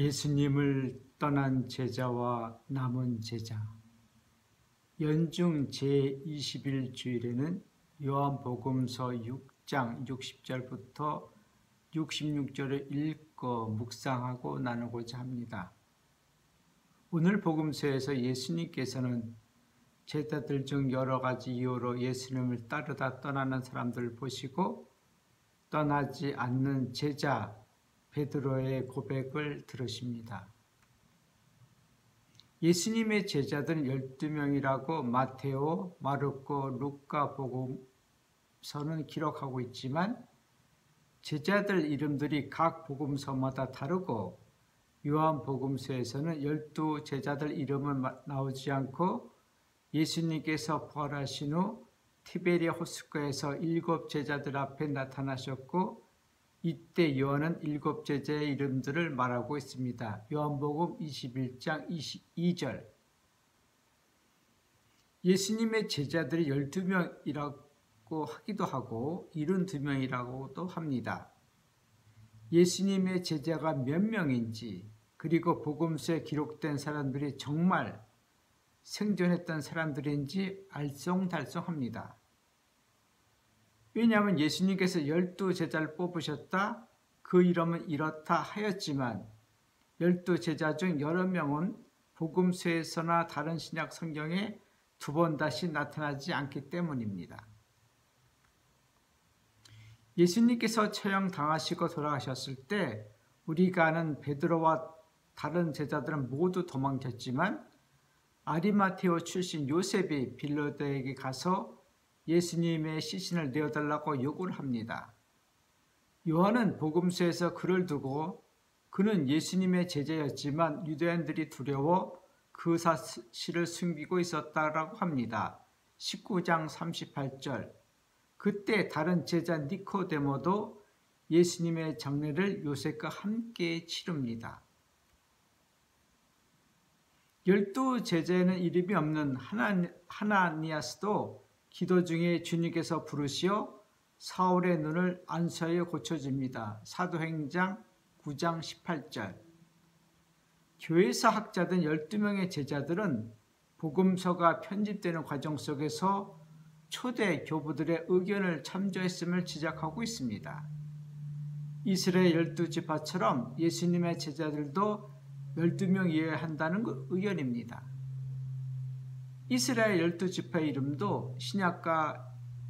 예수님을 떠난 제자와 남은 제자. 연중 제21주일에는 요한복음서 6장 60절부터 66절을 읽고 묵상하고 나누고자 합니다. 오늘 복음서에서 예수님께서는 제자들 중 여러 가지 이유로 예수님을 따르다 떠나는 사람들을 보시고 떠나지 않는 제자 베드로의 고백을 들으십니다. 예수님의 제자들은 12명이라고 마테오, 마르코, 루카 복음서는 기록하고 있지만 제자들 이름들이 각 복음서마다 다르고 요한 복음서에서는 12 제자들 이름은 나오지 않고 예수님께서 부활하신 후 티베리아 호숫가에서 7 제자들 앞에 나타나셨고 이때 요한은 7 제자의 이름들을 말하고 있습니다. 요한복음 21장 22절. 예수님의 제자들이 12명이라고 하기도 하고 72명이라고도 합니다. 예수님의 제자가 몇 명인지 그리고 복음서에 기록된 사람들이 정말 생존했던 사람들인지 알쏭달쏭합니다. 왜냐하면 예수님께서 12 제자를 뽑으셨다, 그 이름은 이렇다 하였지만 12 제자 중 여러 명은 복음서에서나 다른 신약 성경에 2번 다시 나타나지 않기 때문입니다. 예수님께서 처형당하시고 돌아가셨을 때 우리가 아는 베드로와 다른 제자들은 모두 도망쳤지만 아리마테오 출신 요셉이 빌라도에게 가서 예수님의 시신을 내어달라고 요구를 합니다. 요한은 복음서에서 그를 두고 그는 예수님의 제자였지만 유대인들이 두려워 그 사실을 숨기고 있었다라고 합니다. 19장 38절. 그때 다른 제자 니코데모도 예수님의 장례를 요셉과 함께 치릅니다. 12 제자에는 이름이 없는 하나니아스도 기도 중에 주님께서 부르시어 사울의 눈을 안수하여 고쳐줍니다. 사도행전 9장 18절. 교회사 학자된 12명의 제자들은 복음서가 편집되는 과정 속에서 초대 교부들의 의견을 참조했음을 지적하고 있습니다. 이스라엘 12지파처럼 예수님의 제자들도 12명이어야 한다는 의견입니다. 이스라엘 12지파의 이름도 신약과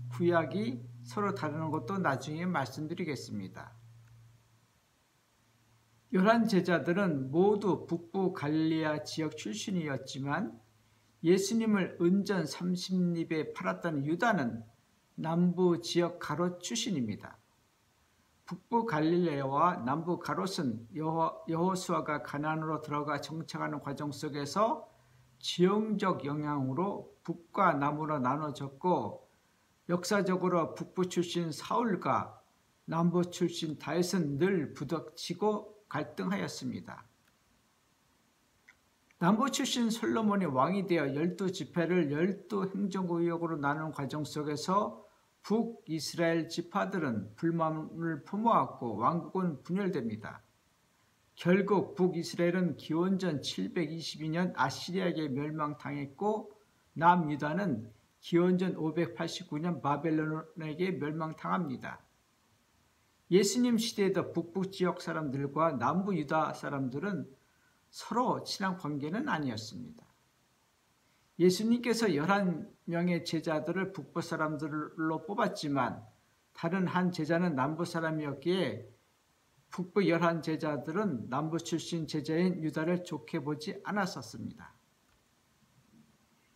구약이 서로 다르는 것도 나중에 말씀드리겠습니다. 11 제자들은 모두 북부 갈릴리아 지역 출신이었지만 예수님을 은전 30립에 팔았던 유다는 남부 지역 가롯 출신입니다. 북부 갈릴레아와 남부 가롯은 여호수아가 가나안으로 들어가 정착하는 과정 속에서 지형적 영향으로 북과 남으로 나눠졌고 역사적으로 북부 출신 사울과 남부 출신 다윗은 늘 부닥치고 갈등하였습니다. 남부 출신 솔로몬이 왕이 되어 12지파를 12행정구역으로 나누는 과정 속에서 북이스라엘 지파들은 불만을 품어왔고 왕국은 분열됩니다. 결국 북이스라엘은 기원전 722년 아시리아에게 멸망당했고 남유다는 기원전 589년 바벨론에게 멸망당합니다. 예수님 시대에도 북부 지역 사람들과 남부 유다 사람들은 서로 친한 관계는 아니었습니다. 예수님께서 11명의 제자들을 북부 사람들로 뽑았지만 다른 한 제자는 남부 사람이었기에 북부 11 제자들은 남부 출신 제자인 유다를 좋게 보지 않았었습니다.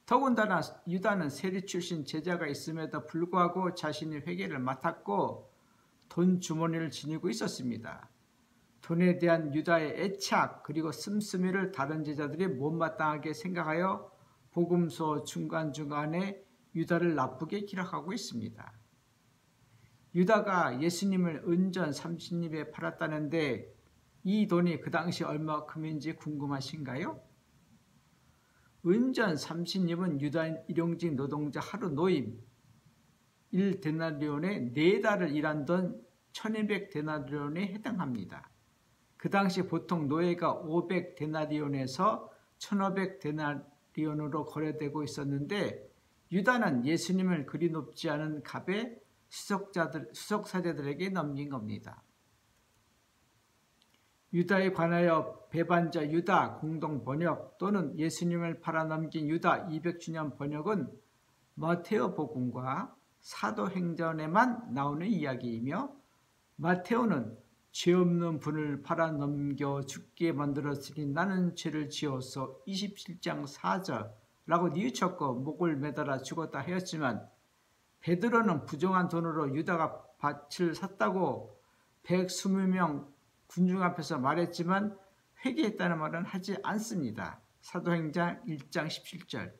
더군다나 유다는 세리 출신 제자가 있음에도 불구하고 자신이 회계를 맡았고 돈 주머니를 지니고 있었습니다. 돈에 대한 유다의 애착 그리고 씀씀이를 다른 제자들이 못마땅하게 생각하여 복음서 중간중간에 유다를 나쁘게 기록하고 있습니다. 유다가 예수님을 은전 30립에 팔았다는데 이 돈이 그 당시 얼마큼인지 궁금하신가요? 은전 30립은 유다인 일용직 노동자 하루 노임 1데나리온에 4달을 일한 돈 1200 데나리온에 해당합니다. 그 당시 보통 노예가 500데나리온에서 1500데나리온으로 거래되고 있었는데 유다는 예수님을 그리 높지 않은 값에 수석사제들에게 넘긴 겁니다. 유다에 관하여 배반자 유다 공동 번역 또는 예수님을 팔아넘긴 유다 200주년 번역은 마테오 복음과 사도행전에만 나오는 이야기이며 마테오는 죄 없는 분을 팔아넘겨 죽게 만들었으니 나는 죄를 지어서 27장 4절라고 뉘우쳤고 목을 매달아 죽었다 하였지만 베드로는 부정한 돈으로 유다가 밭을 샀다고 120명 군중 앞에서 말했지만 회개했다는 말은 하지 않습니다. 사도행전 1장 17절.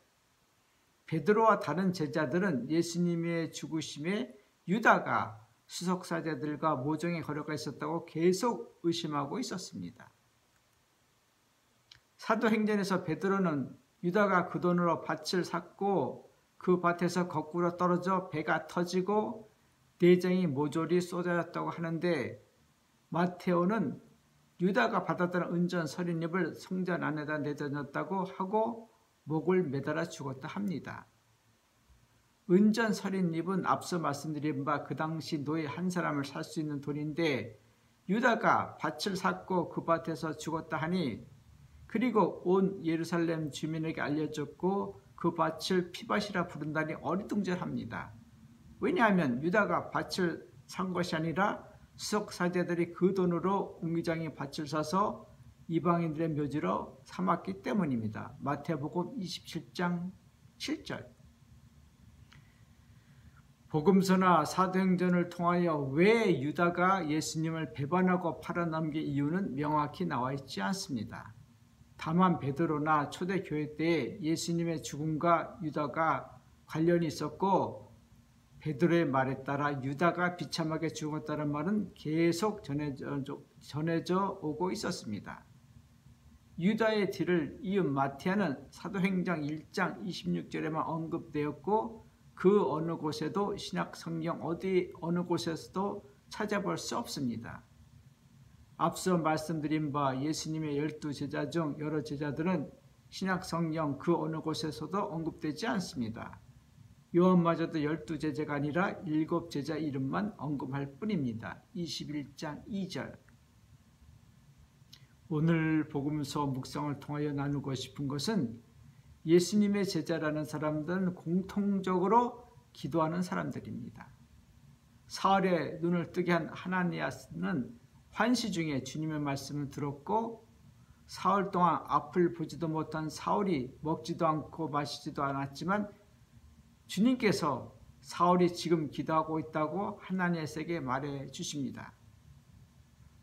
베드로와 다른 제자들은 예수님의 죽으심에 유다가 수석사제들과 모종의 거래가 있었다고 계속 의심하고 있었습니다. 사도행전에서 베드로는 유다가 그 돈으로 밭을 샀고 그 밭에서 거꾸로 떨어져 배가 터지고 내장이 모조리 쏟아졌다고 하는데 마테오는 유다가 받았던 은전 서린잎을 성전 안에다 내던졌다고 하고 목을 매달아 죽었다 합니다. 은전 서린잎은 앞서 말씀드린 바 그 당시 노예 한 사람을 살 수 있는 돈인데 유다가 밭을 샀고 그 밭에서 죽었다 하니 그리고 온 예루살렘 주민에게 알려졌고 그 밭을 피밭이라 부른다니 어리둥절합니다. 왜냐하면 유다가 밭을 산 것이 아니라 수석사제들이 그 돈으로 옹기장이 밭을 사서 이방인들의 묘지로 삼았기 때문입니다. 마태복음 27장 7절. 복음서나 사도행전을 통하여 왜 유다가 예수님을 배반하고 팔아넘긴 이유는 명확히 나와 있지 않습니다. 다만 베드로나 초대교회 때 예수님의 죽음과 유다가 관련이 있었고 베드로의 말에 따라 유다가 비참하게 죽었다는 말은 계속 전해져 오고 있었습니다. 유다의 뒤를 이은 마태는 사도행전 1장 26절에만 언급되었고 그 어느 곳에도 신약 성경 어느 곳에서도 찾아볼 수 없습니다. 앞서 말씀드린 바 예수님의 12제자 중 여러 제자들은 신약 성경 그 어느 곳에서도 언급되지 않습니다. 요한마저도 12제자가 아니라 7제자 이름만 언급할 뿐입니다. 21장 2절. 오늘 복음서 묵상을 통하여 나누고 싶은 것은 예수님의 제자라는 사람들은 공통적으로 기도하는 사람들입니다. 사흘에 눈을 뜨게 한 하나니아스는 환시 중에 주님의 말씀을 들었고 사흘 동안 앞을 보지도 못한 사울이 먹지도 않고 마시지도 않았지만 주님께서 사울이 지금 기도하고 있다고 하나니아스에게 말해 주십니다.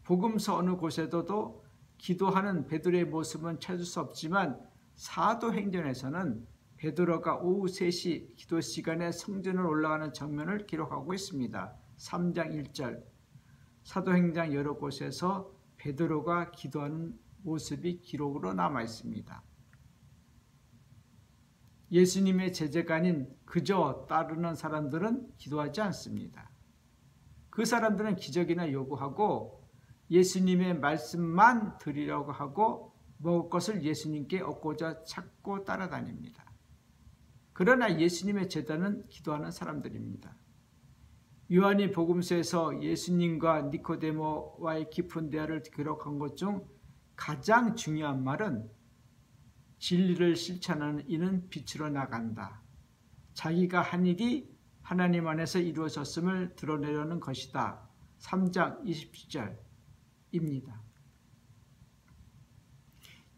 복음서 어느 곳에도 기도하는 베드로의 모습은 찾을 수 없지만 사도행전에서는 베드로가 오후 3시 기도 시간에 성전을 올라가는 장면을 기록하고 있습니다. 3장 1절. 사도행전 여러 곳에서 베드로가 기도하는 모습이 기록으로 남아 있습니다. 예수님의 제자가 아닌 그저 따르는 사람들은 기도하지 않습니다. 그 사람들은 기적이나 요구하고 예수님의 말씀만 드리려고 하고 먹을 것을 예수님께 얻고자 찾고 따라다닙니다. 그러나 예수님의 제자는 기도하는 사람들입니다. 요한이 복음서에서 예수님과 니코데모와의 깊은 대화를 기록한 것 중 가장 중요한 말은 진리를 실천하는 이는 빛으로 나간다. 자기가 한 일이 하나님 안에서 이루어졌음을 드러내려는 것이다. 3장 27절입니다.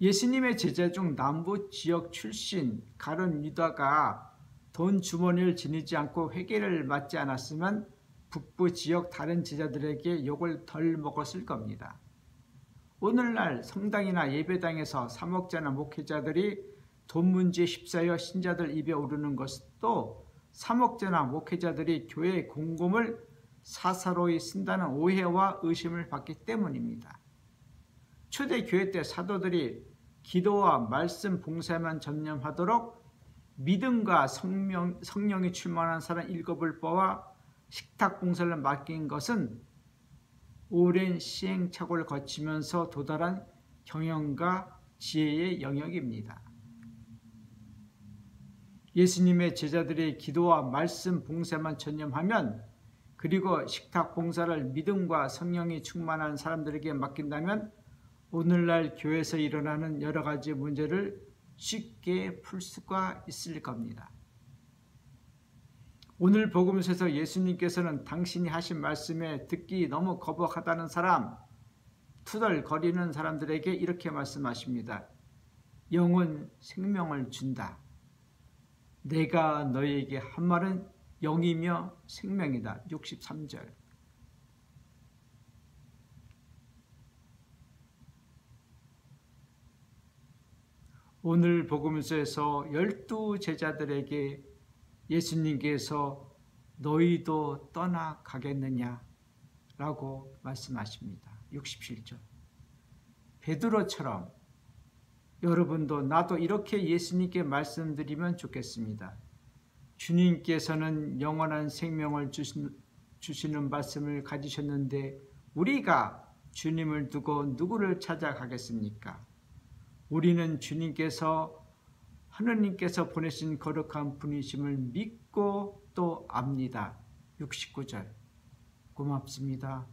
예수님의 제자 중 남부 지역 출신 가룟 유다가 돈 주머니를 지니지 않고 회개를 맞지 않았으면 북부 지역 다른 제자들에게 욕을 덜 먹었을 겁니다. 오늘날 성당이나 예배당에서 사목자나 목회자들이 돈 문제에 휩싸여 신자들 입에 오르는 것도 사목자나 목회자들이 교회의 공금을 사사로이 쓴다는 오해와 의심을 받기 때문입니다. 초대교회 때 사도들이 기도와 말씀 봉사에만 전념하도록 믿음과 성령이 충만한 사람 7을 뽑아 식탁 봉사를 맡긴 것은 오랜 시행착오를 거치면서 도달한 경영과 지혜의 영역입니다. 예수님의 제자들의 기도와 말씀 봉사만 전념하면, 그리고 식탁 봉사를 믿음과 성령이 충만한 사람들에게 맡긴다면 오늘날 교회에서 일어나는 여러 가지 문제를 쉽게 풀 수가 있을 겁니다. 오늘 복음서에서 예수님께서는 당신이 하신 말씀에 듣기 너무 거북하다는 사람, 투덜거리는 사람들에게 이렇게 말씀하십니다. 영은 생명을 준다. 내가 너희에게 한 말은 영이며 생명이다. 63절. 오늘 복음서에서 12 제자들에게 예수님께서 너희도 떠나가겠느냐 라고 말씀하십니다. 67절. 베드로처럼 여러분도 나도 이렇게 예수님께 말씀드리면 좋겠습니다. 주님께서는 영원한 생명을 주시는 말씀을 가지셨는데 우리가 주님을 두고 누구를 찾아가겠습니까? 우리는 하느님께서 보내신 거룩한 분이심을 믿고 또 압니다. 69절. 고맙습니다.